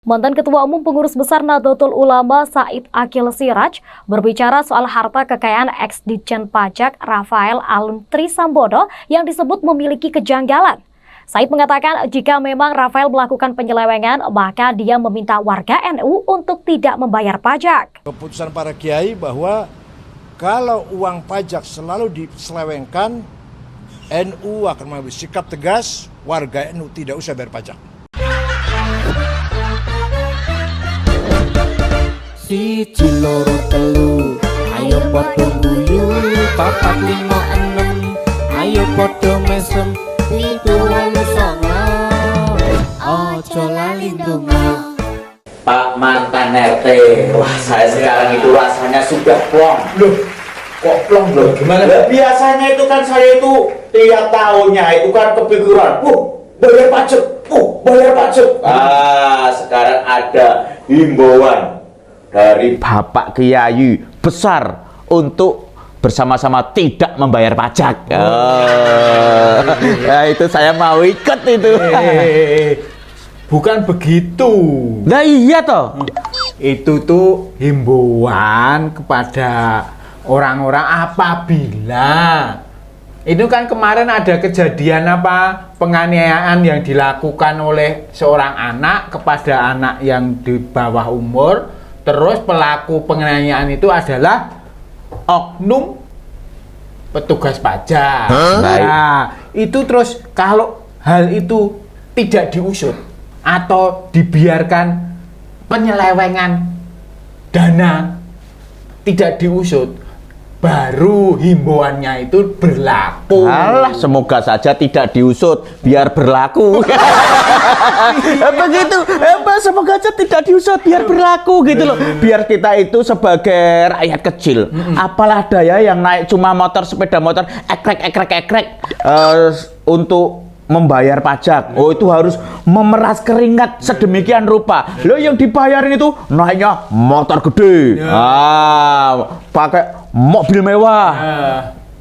Mantan Ketua Umum Pengurus Besar Nahdlatul Ulama Said Aqil Siraj berbicara soal harta kekayaan ex-Ditjen Pajak Rafael Alun Trisambodo yang disebut memiliki kejanggalan. Said mengatakan jika memang Rafael melakukan penyelewengan, maka dia meminta warga NU untuk tidak membayar pajak. Keputusan para kiai bahwa kalau uang pajak selalu diselewengkan, NU akan mengambil sikap tegas, warga NU tidak usah bayar pajak. Siji loro telu ayo padha guyu papat lima enem ayo padha mesem pitu wolu songo aja lali ndonga. Pak mantan RT, wah saya sekarang itu rasanya sudah plong. Loh, kok plong loh? Gimana? Biasanya itu kan saya itu tiap tahunnya itu kan kepikiran, bayar pajak. Sekarang ada himbauan dari Bapak Kiai besar untuk bersama-sama tidak membayar pajak. Nah, itu saya mau ikut itu. Bukan begitu. Nah iya toh. Itu tuh himbauan kepada orang-orang apabila itu kan kemarin ada kejadian penganiayaan yang dilakukan oleh seorang anak kepada anak yang di bawah umur. Terus pelaku penganiayaan itu adalah oknum petugas pajak. Nah, itu terus kalau hal itu tidak diusut atau dibiarkan penyelewengan dana tidak diusut, baru himbauannya itu berlaku. Alah, semoga saja tidak diusut, biar berlaku. Begitu, semoga saja tidak diusut, biar berlaku gitu loh. Biar kita itu sebagai rakyat kecil, apalah daya yang naik cuma sepeda motor, ekrek, untuk membayar pajak. Oh, itu harus memeras keringat sedemikian rupa. Loh, yang dibayarin itu naiknya motor gede, pakai mobil mewah,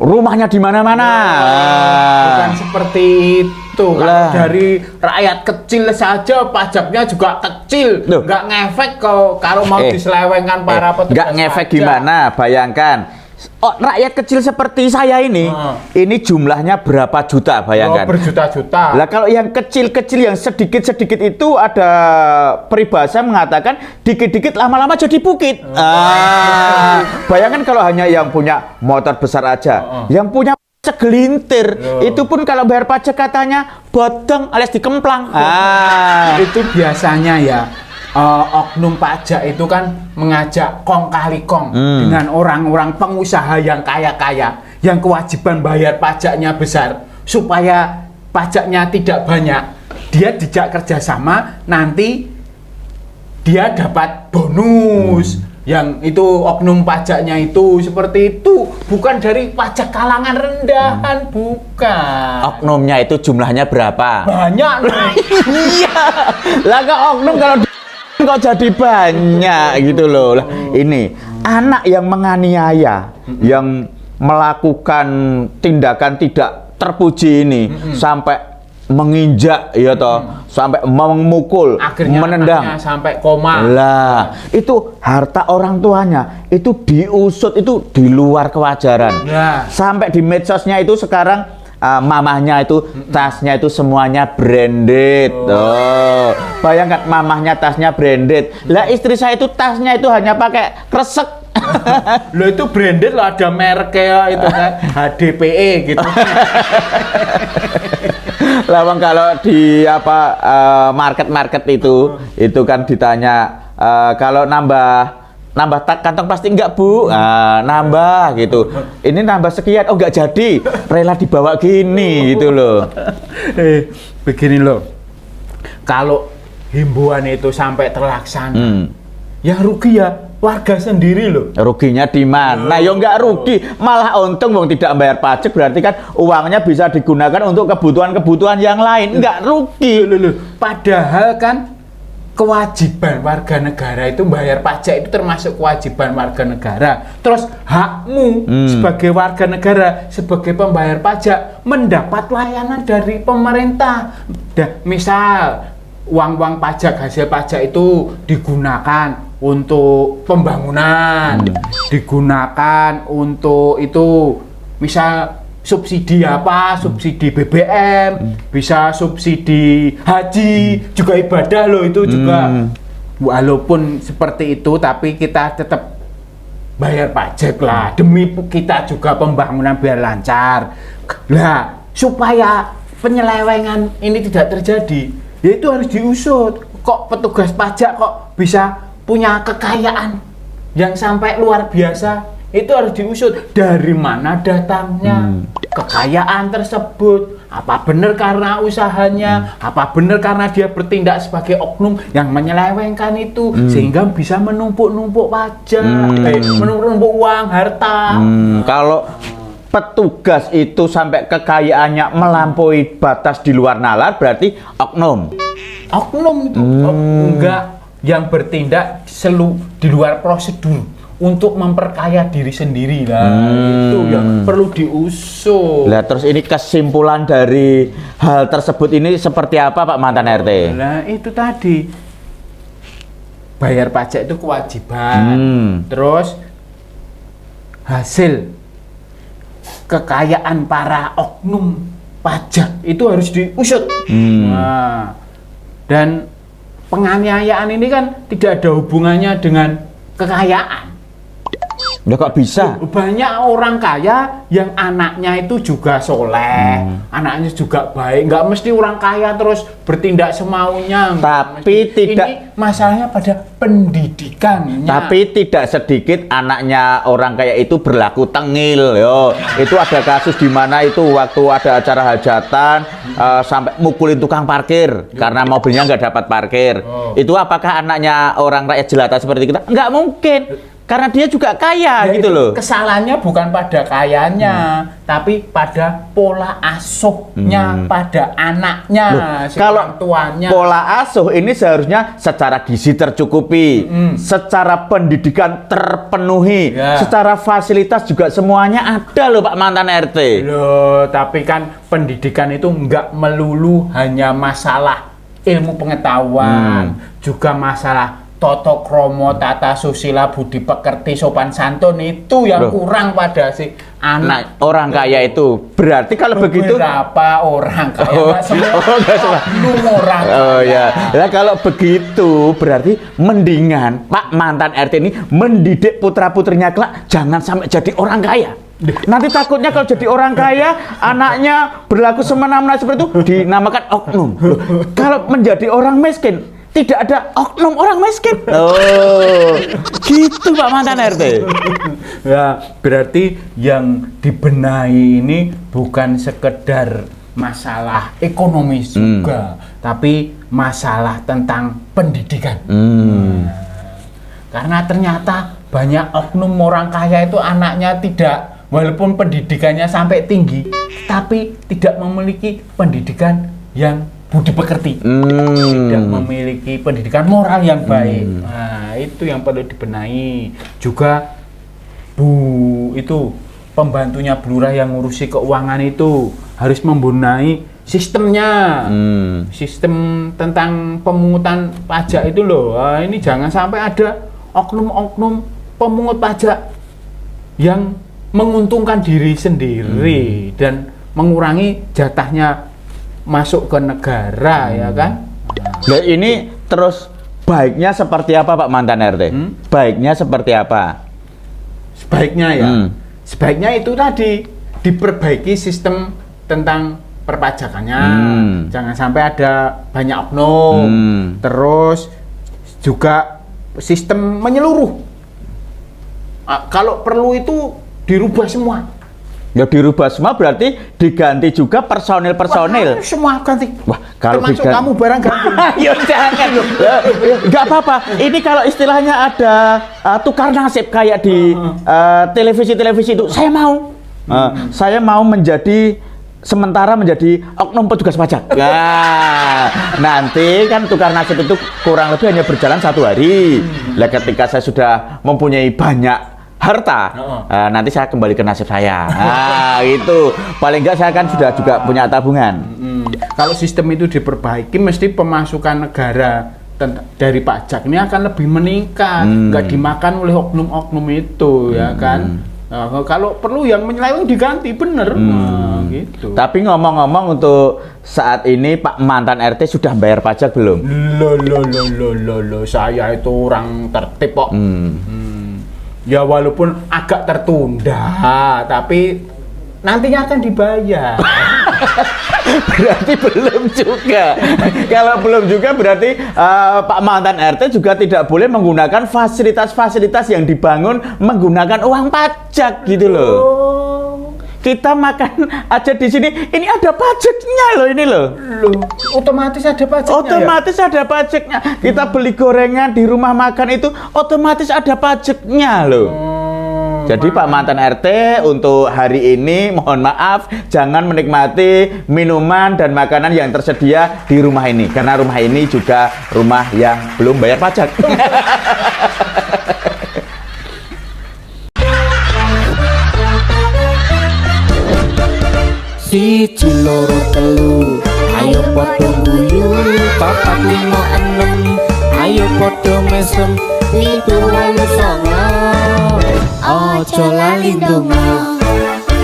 rumahnya di mana-mana. Bukan seperti itu. Kalau dari rakyat kecil saja pajaknya juga kecil. Nggak ngefek kalau mau diselewengkan para petugas nggak ngefek pajak. Gimana? Bayangkan. Rakyat kecil seperti saya ini jumlahnya berapa juta, bayangkan. Berjuta-juta. Lah kalau yang kecil-kecil yang sedikit-sedikit itu ada peribahasa mengatakan dikit-dikit lama-lama jadi bukit. Bayangkan kalau hanya yang punya motor besar aja, yang punya segelintir, itu pun kalau bayar pajak katanya bodong alias dikemplang. Itu biasanya ya. Oknum pajak itu kan mengajak kong kali kong dengan orang-orang pengusaha yang kaya-kaya yang kewajiban bayar pajaknya besar supaya pajaknya tidak banyak. Dia dijak kerjasama, nanti dia dapat bonus. Yang itu oknum pajaknya itu seperti itu, bukan dari pajak kalangan rendahan, bukan. Oknumnya itu jumlahnya berapa? Banyak loh. Iya. Lah oknum kalau kok jadi banyak gitu loh. Lah, ini anak yang menganiaya, yang melakukan tindakan tidak terpuji ini sampai menginjak ya toh, sampai memukul, akhirnya menendang sampai koma. Lah, itu harta orang tuanya itu diusut, itu di luar kewajaran. Sampai di medsosnya itu sekarang mamahnya itu tasnya itu semuanya branded. Bayangkan mamahnya tasnya branded. Lah istri saya itu tasnya itu hanya pakai kresek. Lo itu branded loh, ada mereknya itu kan HDPE gitu. Lawang kalau di market itu kan ditanya kalau nambah kantong plastik enggak Bu? Nambah gitu. Ini nambah sekian, oh enggak jadi, rela dibawa gini gitu loh. Begini loh, kalau himbauan itu sampai terlaksana, yang rugi ya warga sendiri loh. Ruginya di mana? Ya enggak rugi, malah untung wong tidak bayar pajak, berarti kan uangnya bisa digunakan untuk kebutuhan-kebutuhan yang lain, enggak rugi. Padahal kan kewajiban warga negara itu bayar pajak itu termasuk kewajiban warga negara. Terus hakmu sebagai warga negara, sebagai pembayar pajak mendapat layanan dari pemerintah. Misal uang-uang pajak, hasil pajak itu digunakan untuk pembangunan, digunakan untuk itu misal subsidi apa, subsidi BBM, bisa subsidi haji, juga ibadah loh itu juga. Walaupun seperti itu, tapi kita tetap bayar pajak lah, demi kita juga pembangunan biar lancar. Lah, supaya penyelewengan ini tidak terjadi, yaitu harus diusut. Kok petugas pajak kok bisa punya kekayaan yang sampai luar biasa? Itu harus diusut, dari mana datangnya kekayaan tersebut. Apa benar karena usahanya, apa benar karena dia bertindak sebagai oknum yang menyelewengkan itu, sehingga bisa menumpuk-numpuk pajak, menumpuk uang, harta. Kalau petugas itu sampai kekayaannya melampaui batas di luar nalar, berarti oknum. Oknum itu enggak yang bertindak di luar prosedur untuk memperkaya diri sendiri lah. Itu yang perlu diusut. Lah terus ini kesimpulan dari hal tersebut ini seperti apa Pak Mantan RT? Nah itu tadi, bayar pajak itu kewajiban. Terus hasil kekayaan para oknum pajak itu harus diusut. Nah, dan penganiayaan ini kan tidak ada hubungannya dengan kekayaan. Ya kok bisa? Banyak orang kaya yang anaknya itu juga soleh, anaknya juga baik. Nggak mesti orang kaya terus bertindak semaunya. Tapi tidak. Ini masalahnya pada pendidikannya. Tapi tidak sedikit anaknya orang kaya itu berlaku tengil, yo. Itu ada kasus di mana itu waktu ada acara hajatan sampai mukulin tukang parkir karena mobilnya nggak dapat parkir. Itu apakah anaknya orang rakyat jelata seperti kita? Nggak mungkin. Karena dia juga kaya, ya, gitu loh. Kesalahannya bukan pada kayanya, tapi pada pola asuhnya, pada anaknya, kalau tuanya. Pola asuh ini seharusnya secara gizi tercukupi, secara pendidikan terpenuhi, secara fasilitas juga semuanya ada loh Pak Mantan RT. Loh, tapi kan pendidikan itu nggak melulu hanya masalah ilmu pengetahuan, juga masalah toto kromo, tata susila, budi pekerti, sopan santun, itu yang kurang pada si anak orang kaya itu. Berarti kalau begitu berapa orang kaya, semua orang ya. Nah, kalau begitu berarti mendingan Pak Mantan RT ini mendidik putra-putrinya kelak jangan sampai jadi orang kaya. Nanti takutnya kalau jadi orang kaya, anaknya berlaku semena-mena seperti itu, dinamakan oknum. Kalau menjadi orang miskin, tidak ada oknum orang miskin. Oh, gitu Pak Mantan RT. Ya, berarti yang dibenahi ini bukan sekedar masalah ekonomi juga, tapi masalah tentang pendidikan. Karena ternyata banyak oknum orang kaya itu anaknya tidak, walaupun pendidikannya sampai tinggi, tapi tidak memiliki pendidikan yang budi pekerti, tidak memiliki pendidikan moral yang baik. Nah, itu yang perlu dibenahi. Juga itu pembantunya Bu Lurah yang ngurusi keuangan itu harus membenahi sistemnya, sistem tentang pemungutan pajak itu loh. Nah, ini jangan sampai ada oknum-oknum pemungut pajak yang menguntungkan diri sendiri dan mengurangi jatahnya masuk ke negara, ya kan? Nah, ini terus baiknya seperti apa Pak Mantan RT? Baiknya seperti apa? Sebaiknya ya, sebaiknya itu tadi diperbaiki sistem tentang perpajakannya, jangan sampai ada banyak oknum. Terus juga sistem menyeluruh. Kalau perlu itu dirubah semua. Ya dirubah semua berarti diganti juga personil-personil. Semua ganti. Wah, kalau termasuk kamu barang ganti. Ya jangan loh. Enggak apa-apa. Ini kalau istilahnya ada tukar nasib kayak di televisi-televisi itu, saya mau. Saya mau sementara menjadi oknum petugas pajak. Nah, nanti kan tukar nasib itu kurang lebih hanya berjalan 1 hari. Lah ketika saya sudah mempunyai banyak harta, nanti saya kembali ke nasib saya. Nah, itu paling enggak saya kan sudah juga punya tabungan. Kalau sistem itu diperbaiki, mesti pemasukan negara dari pajak ini akan lebih meningkat, nggak dimakan oleh oknum-oknum itu, ya kan? Nah, kalau perlu yang menyeleweng diganti, bener. Nah, gitu. Tapi ngomong-ngomong untuk saat ini Pak mantan RT sudah bayar pajak belum? Loh, saya itu orang tertib kok. Ya walaupun agak tertunda, tapi nantinya akan dibayar. Berarti belum juga. Kalau belum juga berarti Pak mantan RT juga tidak boleh menggunakan fasilitas-fasilitas yang dibangun menggunakan uang pajak gitu loh. Kita makan aja di sini, ini ada pajaknya loh ini loh. Otomatis ada pajaknya. Otomatis ada pajaknya. Kita beli gorengan di rumah makan itu otomatis ada pajaknya loh. Jadi Pak mantan RT untuk hari ini mohon maaf jangan menikmati minuman dan makanan yang tersedia di rumah ini karena rumah ini juga rumah yang belum bayar pajak. Siji loro telu ayo padha guyu 4 5 6 ayo padha mesem 7 8 9 aja lali ndonga